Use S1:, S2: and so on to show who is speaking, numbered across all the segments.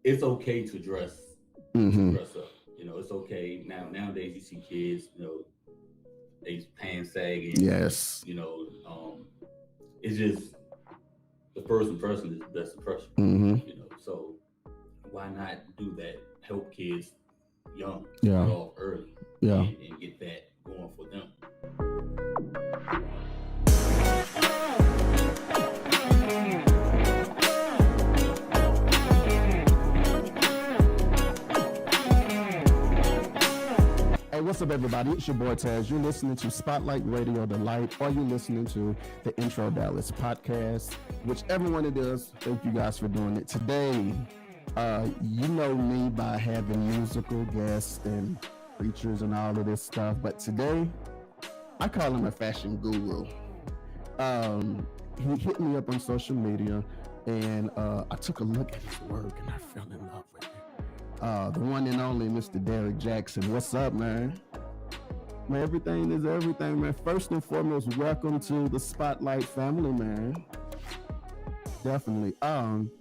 S1: it's okay to dress
S2: Mm-hmm.
S1: up. It's okay nowadays. You see kids, they pants sagging.
S2: Yes.
S1: It's just the first impression is the best impression.
S2: Mm-hmm.
S1: So why not do that? Help kids young,
S2: Yeah.
S1: start off early,
S2: Yeah.
S1: and get that going for them.
S2: Hey, what's up, everybody? It's your boy Taz. You're listening to Spotlight Radio Delight, or you're listening to the Intro Dallas podcast. Whichever one it is, thank you guys for doing it. Today, you know me by having musical guests and preachers and all of this stuff, but today, I call him a fashion guru. He hit me up on social media, and I took a look at his work, and I fell in love with it. The one and only Mr. Derrick Jackson. What's up, man? Man, everything is everything, man. First and foremost, welcome to the Spotlight family, man. Definitely. I'm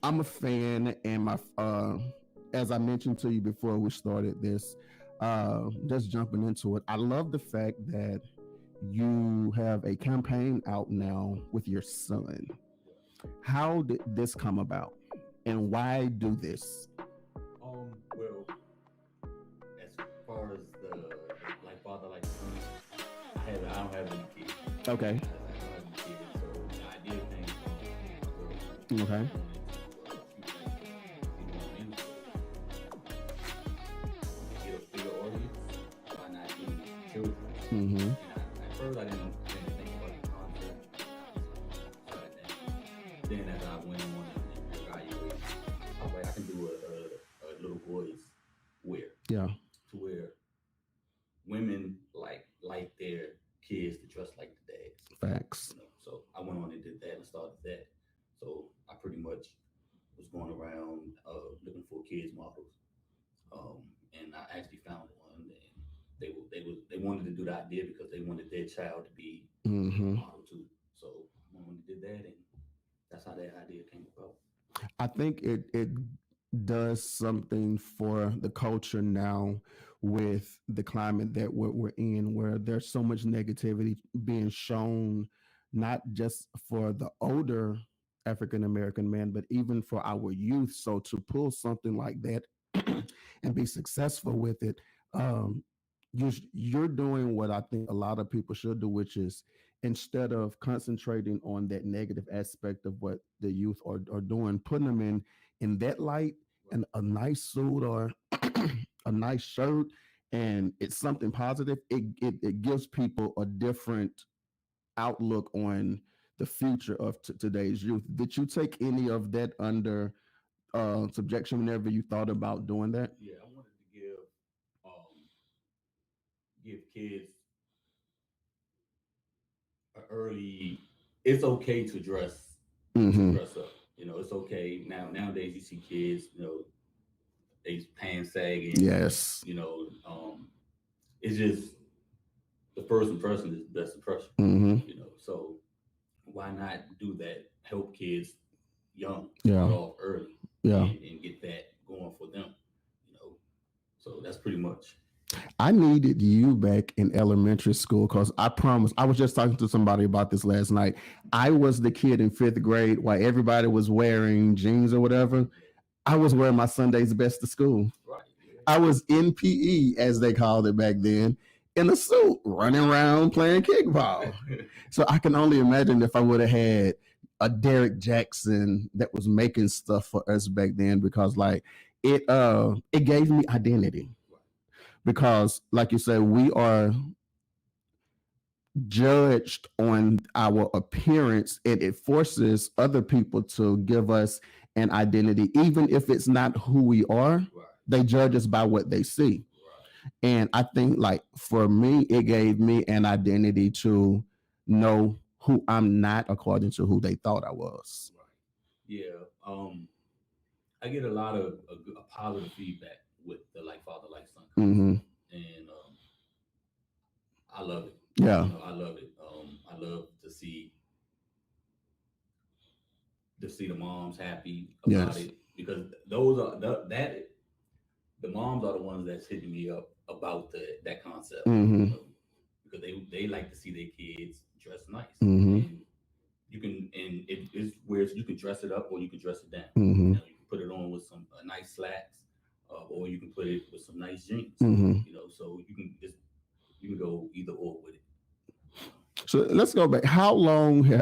S2: a fan, and my as I mentioned to you before we started this, just jumping into it. I love the fact that you have a campaign out now with your son. How did this come about, and why do this?
S1: Well, as far as the like father like son, I don't have any kids.
S2: Okay.
S1: I don't have any kids, so the idea came from my girl.
S2: Okay.
S1: Get a bigger audience. Why not do children?
S2: Mm-hmm.
S1: And at first I didn't think about the concept. Then as I went on and evaluated, I was like, I can do a little boys wear.
S2: Yeah.
S1: To where women like their kids to dress like the dads.
S2: Facts.
S1: So I went on and did that and started that. So I pretty much was going around looking for kids models, and I actually found one. And they wanted to do the idea because they wanted their child to be a model too. So I went on and did that, and that's how that idea came about.
S2: I think it does something for the culture now with the climate that we're in, where there's so much negativity being shown, not just for the older African American man, but even for our youth. So to pull something like that and be successful with it, um, you're doing what I think a lot of people should do, which is instead of concentrating on that negative aspect of what the youth are doing, putting them in that light and a nice suit or a nice shirt, and it's something positive. It gives people a different outlook on the future of today's youth. Did you take any of that under subjection whenever you thought about doing that?
S1: Yeah, I wanted to give kids an early. It's okay to dress up. It's okay nowadays. You see kids, they pants sagging.
S2: Yes.
S1: It's just the first impression is the best impression.
S2: Mm-hmm.
S1: So why not do that? Help kids young,
S2: Yeah.
S1: start off early,
S2: Yeah.
S1: and get that going for them. So that's pretty much.
S2: I needed you back in elementary school because I promise, I was just talking to somebody about this last night. I was the kid in fifth grade while everybody was wearing jeans or whatever. I was wearing my Sunday's best to school.
S1: Right.
S2: I was in PE, as they called it back then, in a suit, running around playing kickball. So I can only imagine if I would have had a Derrick Jackson that was making stuff for us back then, because it gave me identity. Because, like you said, we are judged on our appearance, and it forces other people to give us an identity, even if it's not who we are.
S1: Right.
S2: They judge us by what they see.
S1: Right.
S2: And I think, like, for me, it gave me an identity to know who I'm not according to who they thought I was.
S1: Right. Yeah. I get a lot of a positive feedback with the like father like son concept.
S2: Mm-hmm.
S1: And I love it.
S2: Yeah.
S1: I love it. I love to see the moms happy about
S2: Yes.
S1: it, because those are that the moms are the ones that's hitting me up about that concept,
S2: Mm-hmm.
S1: you know, because they like to see their kids dress nice,
S2: Mm-hmm.
S1: and you can and it is where you can dress it up or you can dress it down.
S2: Mm-hmm.
S1: You know, you can put it on with some nice slacks, or you can put it with some nice jeans.
S2: Mm-hmm.
S1: You know, so you can go either or with it. You know,
S2: So let's go back. How long?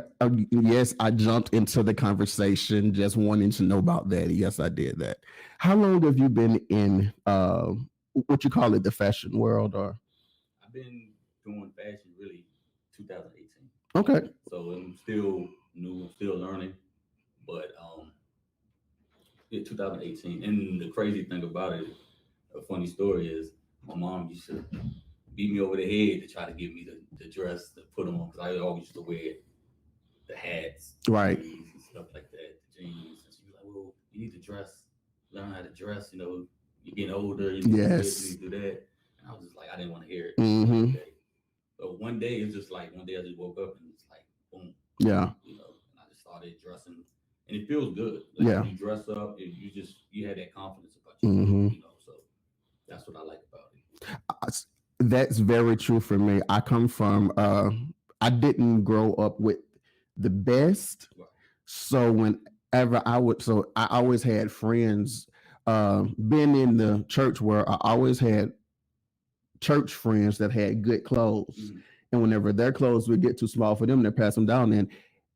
S2: Yes, I jumped into the conversation just wanting to know about that. Yes, I did that. How long have you been in what you call it, the fashion world? Or
S1: I've been doing fashion really 2018,
S2: okay,
S1: so I'm still new. I'm still learning, but yeah, 2018. And the crazy thing about it, a funny story is, my mom used to beat me over the head to try to get me the dress to put on because I always used to wear the hats,
S2: right?
S1: hoodies, and stuff like that, the jeans. And she was like, "Well, you need to dress, learn how to dress. You know, you're getting older. You need to do this. You
S2: Yes.
S1: need to do that." And I was just like, I didn't want to hear it.
S2: Mm-hmm.
S1: Okay. But one day it's just like one day I just woke up and it's like boom,
S2: Yeah.
S1: you know, and I just started dressing, and it feels good. Like
S2: Yeah.
S1: when you dress up, you had that confidence about yourself,
S2: Mm-hmm.
S1: you know. So that's what I like about it.
S2: That's very true for me. I come from I didn't grow up with the best.
S1: Right.
S2: So whenever I always had friends being in the church where I always had church friends that had good clothes.
S1: Mm-hmm.
S2: And whenever their clothes would get too small for them, they pass them down. And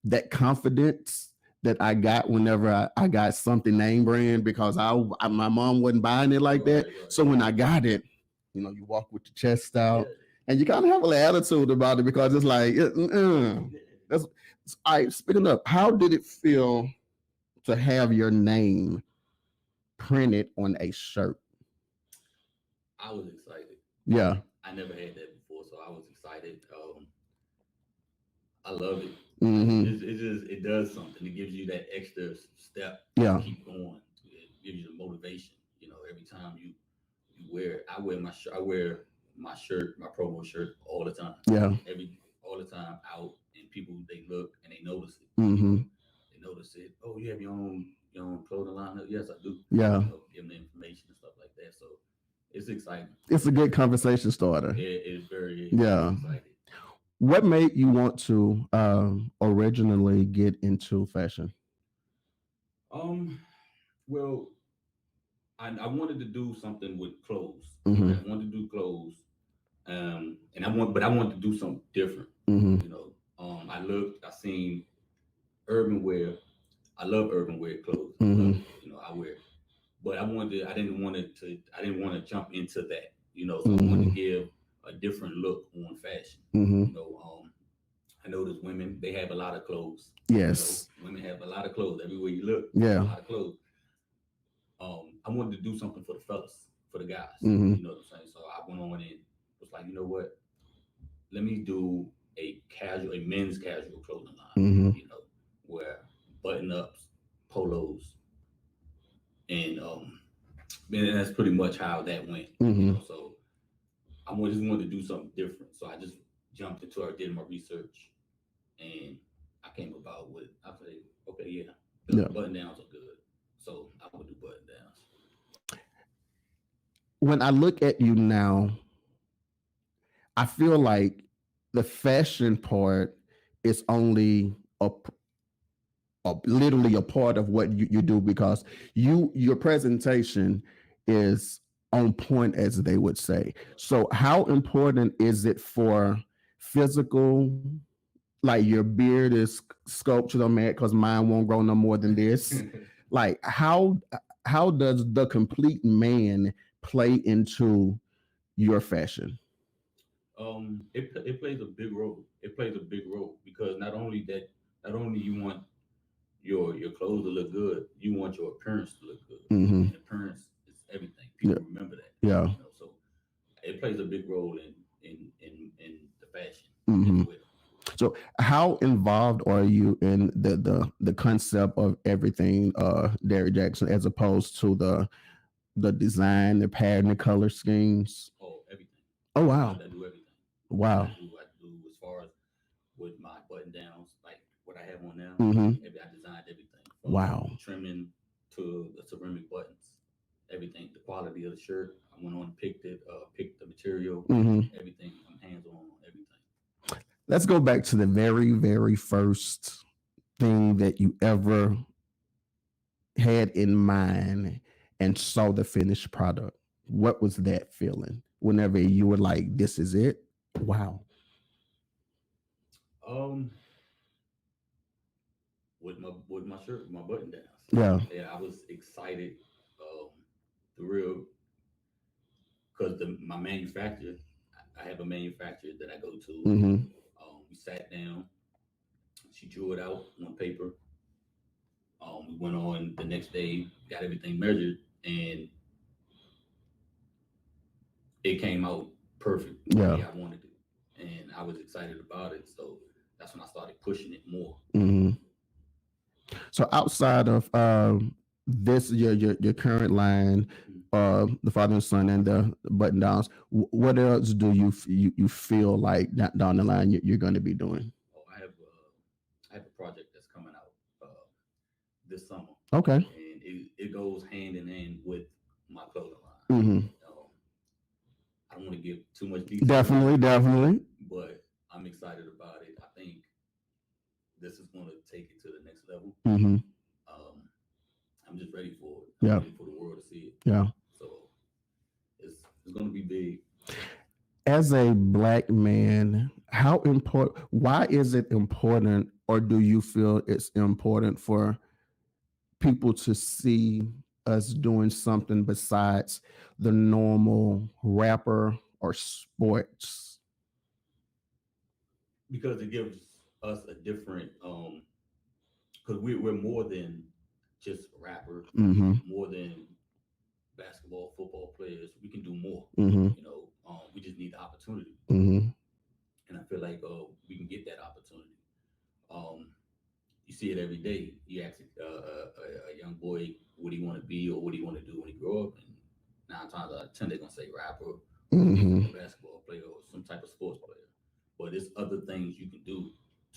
S2: that confidence that I got whenever I got something name brand because my mom wasn't buying it like that.
S1: Right. Right.
S2: So when I got it, you walk with your chest out
S1: Yeah.
S2: and you kind of have an attitude about it because it's like,
S1: Yeah.
S2: that's I speaking up. How did it feel to have your name printed on a shirt?
S1: I was excited.
S2: Yeah.
S1: I never had that before, so I was excited. I love it.
S2: Mm-hmm.
S1: It does something. It gives you that extra step to
S2: Yeah.
S1: keep going. It gives you the motivation. You know, every time you wear it. I wear my shirt. I wear my shirt, my promo shirt, all the time.
S2: Yeah.
S1: All the time out, and people they look and they notice it. You
S2: Mm-hmm.
S1: know, they notice it. Oh, you have your own clothing line? Yes, I do.
S2: Yeah.
S1: You know, give them the information and stuff like that. So it's exciting.
S2: It's a good conversation starter.
S1: It very is. I'm
S2: Yeah.
S1: excited.
S2: What made you want to originally get into fashion?
S1: Um, well, I wanted to do something with clothes. Okay,
S2: Mm-hmm.
S1: I wanted to do clothes. And but I wanted to do something different.
S2: Mm-hmm.
S1: You know, I seen urban wear. I love urban wear clothes. I love
S2: Mm-hmm.
S1: it. You know, I wear it. But I didn't want to jump into that. You know, so I wanted to
S2: Mm-hmm.
S1: give a different look on fashion.
S2: Mm-hmm.
S1: You know, I know there's women, they have a lot of clothes. You know,
S2: Yes.
S1: women have a lot of clothes. Everywhere you look, there's a
S2: Yeah.
S1: lot of clothes. I wanted to do something for the fellas, for the guys.
S2: Mm-hmm.
S1: You know what I'm saying? So I went on and was like, you know what? Let me do a men's casual clothing line.
S2: Mm-hmm.
S1: You know, where button ups, polos, and and that's pretty much how that went. You
S2: Mm-hmm.
S1: know, so just wanted to do something different. So I just jumped into it, did my research, and I came about with I said, okay, yeah, the
S2: Yeah.
S1: button downs are good, so I would do button downs.
S2: When I look at you now, I feel like the fashion part is only literally a part of what you do because your presentation is on point, as they would say. So how important is it for physical, like your beard is sculptured on that because mine won't grow no more than this? Like how does the complete man play into your fashion?
S1: It plays a big role. It plays a big role because not only you want your clothes to look good, you want your appearance to look good,
S2: Mm-hmm.
S1: and appearance is everything.
S2: Yeah.
S1: People remember that,
S2: Yeah.
S1: you know. So it plays a big role in the fashion as
S2: Mm-hmm.
S1: well.
S2: So, how involved are you in the concept of everything, Derrick Jackson, as opposed to the design, the pattern, the color schemes?
S1: Oh, everything.
S2: Oh wow,
S1: I do everything.
S2: wow.
S1: I do as far as with my button downs, like what I have on now.
S2: Mm-hmm.
S1: I designed everything from
S2: Wow.
S1: trimming to the ceramic buttons, everything, the quality of the shirt. I went on and picked it, picked the material,
S2: Hmm.
S1: everything. I'm hands on everything.
S2: Let's go back to the very, very first thing that you ever had in mind and saw the finished product. What was that feeling whenever you were like, this is it? Wow.
S1: Um, with my shirt, my button downs.
S2: Yeah.
S1: Yeah, I was excited. Um, the real because the my manufacturer, I have a manufacturer that I go to.
S2: Mm-hmm.
S1: We sat down. She drew it out on paper. We went on the next day, got everything measured, and it came out perfect the
S2: Yeah.
S1: way I wanted it. And I was excited about it. So that's when I started pushing it more.
S2: Mm-hmm. So outside of this, your current line,
S1: Mhm.
S2: the father and son, and the button downs, what else do you feel like down the line you're going to be doing?
S1: Oh, I have a project that's coming out this summer,
S2: Okay.
S1: and it goes hand in hand with my clothing line.
S2: Mm-hmm.
S1: Um, I don't want to give too much detail,
S2: Definitely, definitely.
S1: but I'm excited about it. I think this is going to take it to the next level.
S2: Mm-hmm.
S1: Um, I'm just ready for it. I'm
S2: Yeah.
S1: ready for the world to see it.
S2: Yeah.
S1: So it's going to be big.
S2: As a black man, how important? Why is it important, or do you feel it's important for people to see us doing something besides the normal rapper or sports?
S1: Because it gives us a different because we're more than just a rapper,
S2: Mm-hmm.
S1: more than basketball, football players. We can do more.
S2: Mm-hmm.
S1: We just need the opportunity,
S2: Mm-hmm.
S1: and I feel like we can get that opportunity. Um, you see it every day. You ask a young boy what he want to be or what he want to do when he grow up, and 9 times out of 10 they're gonna say rapper or
S2: Mm-hmm.
S1: a basketball player or some type of sports player. But there's other things you can do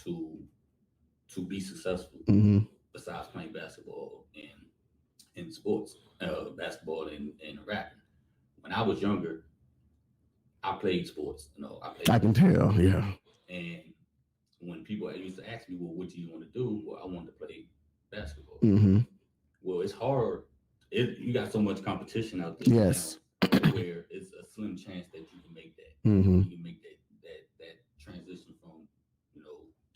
S1: to be successful
S2: Mm-hmm.
S1: besides playing basketball and in sports, basketball and rapping. When I was younger, I played sports. I played
S2: I can
S1: football,
S2: tell. Yeah.
S1: and when people used to ask me, "Well, what do you want to do?" Well, I wanted to play basketball.
S2: Mm-hmm.
S1: Well, it's hard. You got so much competition out there now,
S2: Yes.
S1: where it's a slim chance that you can make that.
S2: Mm-hmm.
S1: You can make that transition from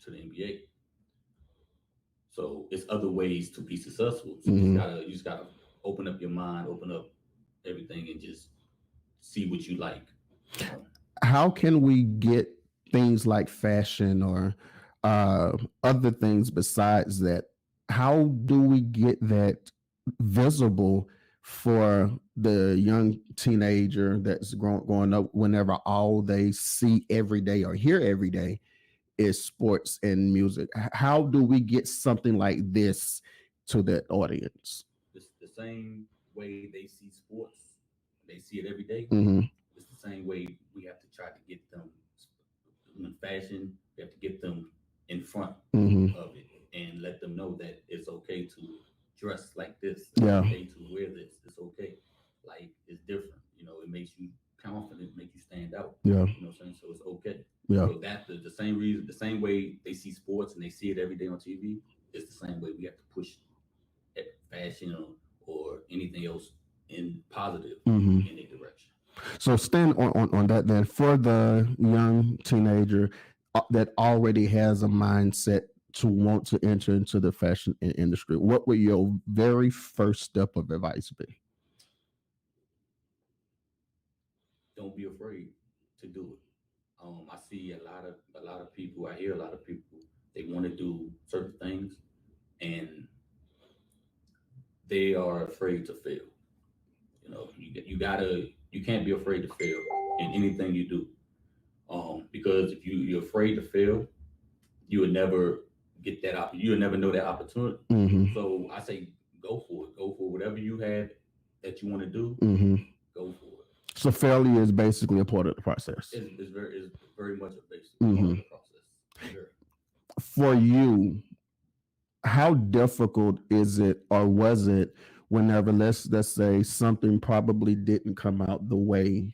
S1: to the NBA. So it's other ways to be successful. So
S2: Mm-hmm.
S1: you just gotta open up your mind, open up everything, and just see what you like.
S2: How can we get things like fashion or other things besides that? How do we get that visible for the young teenager that's growing up whenever all they see every day or hear every day is sports and music? How do we get something like this to that audience?
S1: It's the same way they see sports. They see it every day.
S2: Mm-hmm.
S1: It's the same way we have to try to get them in fashion. We have to get them in front
S2: Mm-hmm.
S1: of it and let them know that it's okay to dress like this. It's
S2: Yeah.
S1: okay to wear this. It's okay. Like it's different. It makes you confident, make you stand out.
S2: Yeah.
S1: You know what I'm saying? So it's okay.
S2: Yeah.
S1: So that the same reason, the same way they see sports and they see it every day on TV, it's the same way we have to push fashion or anything else in positive
S2: Mm-hmm.
S1: in a direction.
S2: So stand on that then for the young teenager that already has a mindset to want to enter into the fashion industry. What would your very first step of advice be?
S1: Don't be afraid to do it. I see a lot of people. I hear a lot of people. They want to do certain things, and they are afraid to fail. You can't be afraid to fail in anything you do. Because if you're afraid to fail, you would never get that you would never know that opportunity.
S2: Mm-hmm.
S1: So I say go for it. Go for whatever you have that you want to do.
S2: Mm-hmm.
S1: Go for it.
S2: So failure is basically a part of the process.
S1: It's very much a basic part
S2: Mm-hmm.
S1: of the process. Very.
S2: For you, how difficult is it or was it whenever let's say something probably didn't come out the way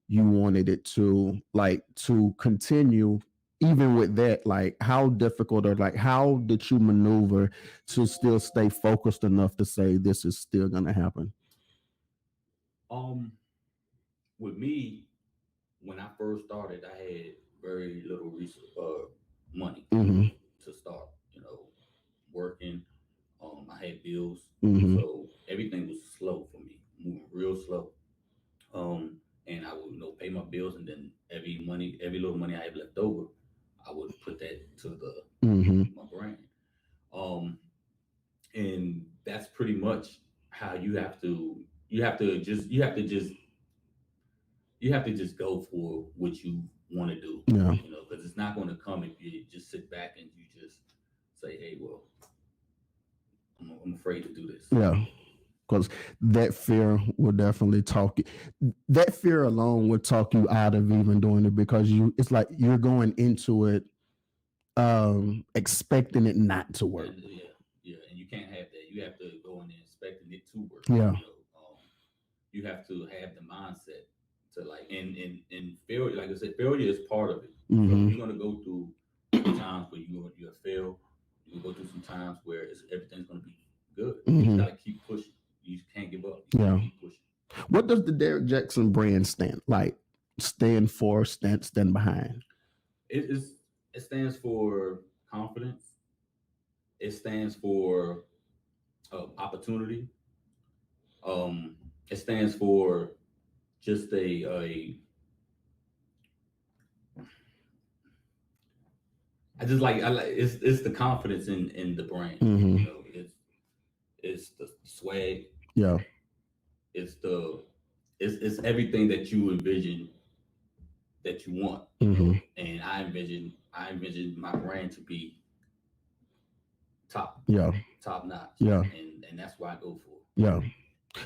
S2: you wanted it to, like to continue even with that, like how difficult or like how did you maneuver to still stay focused enough to say this is still going to happen?
S1: Um, with me, when I first started, I had very little money,
S2: Mm-hmm.
S1: to start. Working. I had bills,
S2: Mm-hmm.
S1: so everything was slow for me, moving real slow. And I would, pay my bills, and then every little money I had left over, I would put that to the
S2: Mm-hmm.
S1: my brand. Um, and that's pretty much how you have to just go for what you want to do,
S2: Yeah.
S1: because it's not going to come if you just sit back and you just say, "Hey, well, I'm afraid to do this."
S2: Yeah. Because that fear will definitely talk you. That fear alone would talk you out of even doing it because it's like you're going into it expecting it not to work.
S1: And yeah, yeah, and you can't have that. You have to go in there expecting it to work.
S2: Yeah.
S1: You have to have the mindset to, like, and failure. Like I said, failure is part of it. So
S2: Mm-hmm.
S1: you're gonna go through some times where you fail. You're gonna go through some times where everything's gonna be good. You just
S2: Mm-hmm.
S1: gotta keep pushing. You just can't give up. You just
S2: Yeah.
S1: gotta keep pushing.
S2: What does the Derrick Jackson brand stand for, stand behind?
S1: It is. It stands for confidence. It stands for opportunity. It stands for just a I like it's the confidence in the brand.
S2: Mm-hmm.
S1: It's the swag.
S2: Yeah.
S1: It's the it's everything that you envision that you want.
S2: Mm-hmm.
S1: And I envision my brand to be top
S2: Yeah.
S1: top notch,
S2: Yeah.
S1: and that's why I go for.
S2: Yeah.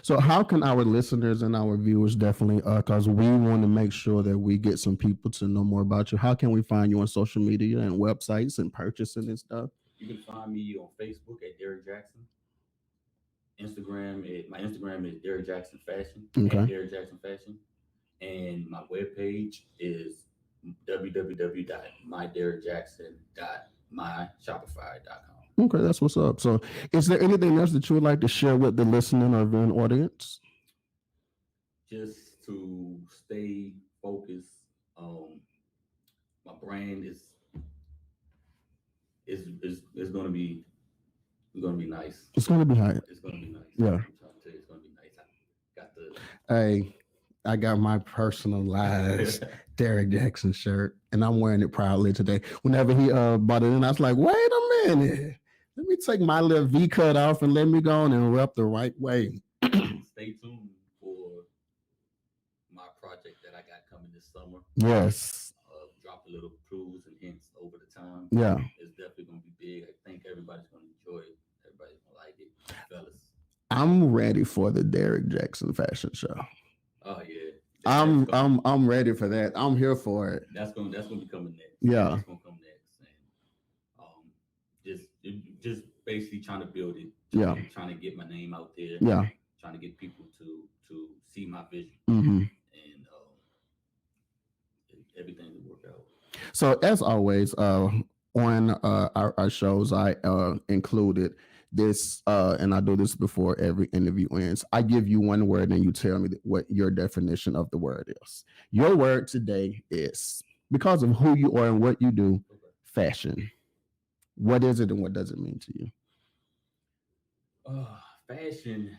S2: So, how can our listeners and our viewers definitely, because we want to make sure that we get some people to know more about you. How can we find you on social media and websites and purchasing and stuff?
S1: You can find me on Facebook at Derrick Jackson. My Instagram is Derrick Jackson Fashion, at
S2: Okay.
S1: Derrick Jackson Fashion, and my webpage is www.myderrickjackson.myshopify.com.
S2: Okay, that's what's up. So, is there anything else that you would like to share with the listening or viewing audience?
S1: Just to stay focused. My brand is gonna be nice.
S2: It's going to be high.
S1: It's gonna be nice.
S2: Yeah.
S1: I'm trying to tell you, it's gonna be nice. I got the
S2: Hey, I got my personalized Derrick Jackson shirt, and I'm wearing it proudly today. Whenever he bought it in, I was like, wait a minute. Let me take my little V cut off and let me go on and rep the right way.
S1: Stay tuned for my project that I got coming this summer.
S2: Yes.
S1: Drop a little clues and hints over the time.
S2: Yeah.
S1: It's definitely gonna be big. I think everybody's gonna enjoy it. Everybody's gonna like it, fellas.
S2: I'm ready for the Derrick Jackson fashion show.
S1: Oh yeah,
S2: I'm ready for that. I'm here for it.
S1: That's gonna be coming next.
S2: Yeah.
S1: That's gonna come next, and um, just basically trying to build it.
S2: Yeah.
S1: Trying to get my name out there.
S2: Yeah.
S1: Trying to get people to see my vision,
S2: Mm-hmm.
S1: and everything will work out.
S2: So as always, on our shows, I included this, and I do this before every interview ends. I give you one word, and you tell me what your definition of the word is. Your word today is, because of who you are and what you do,
S1: Okay.
S2: fashion. What is it, and what does it mean to you?
S1: Fashion.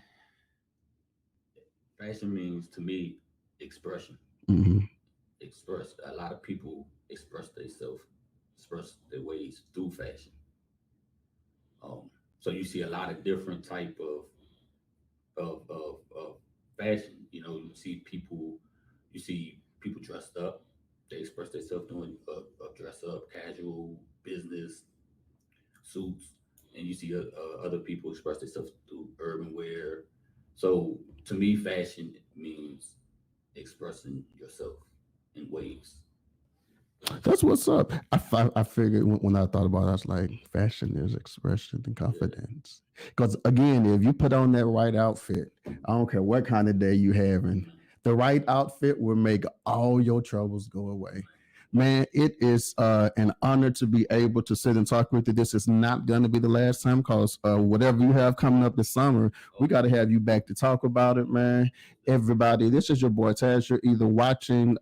S1: Fashion means to me expression.
S2: Mm-hmm.
S1: Express. A lot of people express their ways through fashion. So you see a lot of different type of fashion. You see people dressed up. They express themselves doing dress up, casual, business, suits, and you see other people express themselves through urban wear. So to me, fashion means expressing yourself in ways.
S2: That's what's up. I figured when I thought about it, I was like, fashion is expression and
S1: Yeah.
S2: confidence. Because again, if you put on that right outfit, I don't care what kind of day you having,
S1: Man,
S2: the right outfit will make all your troubles go away. Man, it is an honor to be able to sit and talk with you. This is not going to be the last time because whatever you have coming up this summer, we
S1: okay.
S2: got to have you back to talk about it, man. Everybody, this is your boy Taz. You're either watching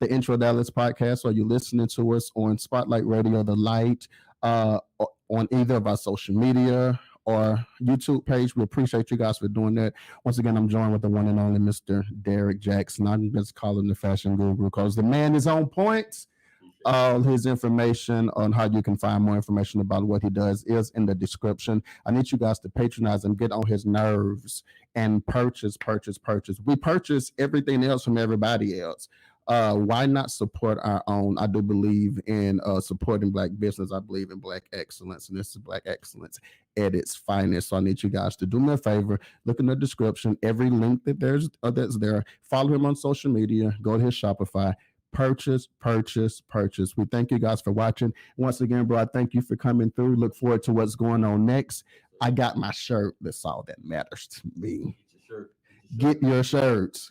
S2: the Intro Dallas podcast, or you're listening to us on Spotlight Radio, The Light, on either of our social media or YouTube page. We appreciate you guys for doing that. Once again, I'm joined with the one and only Mr. Derrick Jackson. I'm just calling the fashion guru because the man is on point.
S1: Appreciate it.
S2: All his information on how you can find more information about what he does is in the description. I need you guys to patronize him, get on his nerves, and purchase, purchase, purchase. We purchase everything else from everybody else. Why not support our own? I do believe in supporting Black business. I believe in Black excellence, and this is Black excellence at its finest. So I need you guys to do me a favor. Look in the description. Every link that's there. Follow him on social media. Go to his Shopify. Purchase, purchase, purchase. We thank you guys for watching. Once again, bro, I thank you for coming through. Look forward to what's going on next.
S1: Yes,
S2: I
S1: sir.
S2: got my shirt. That's all that matters to me.
S1: Get your shirt. Get your
S2: Get your shirts.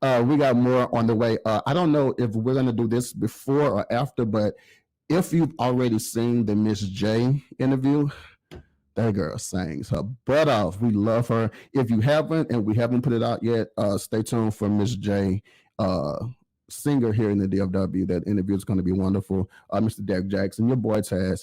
S1: shirt.
S2: We got more on the way. I don't know if we're gonna do this before or after, but if you've already seen the Miss J interview, that girl sings her butt off. We love her. If you haven't, and we haven't put it out yet, stay tuned for Miss J. Singer here in the DFW. That interview is going to be wonderful. Mr. Derrick Jackson, your boy Taz.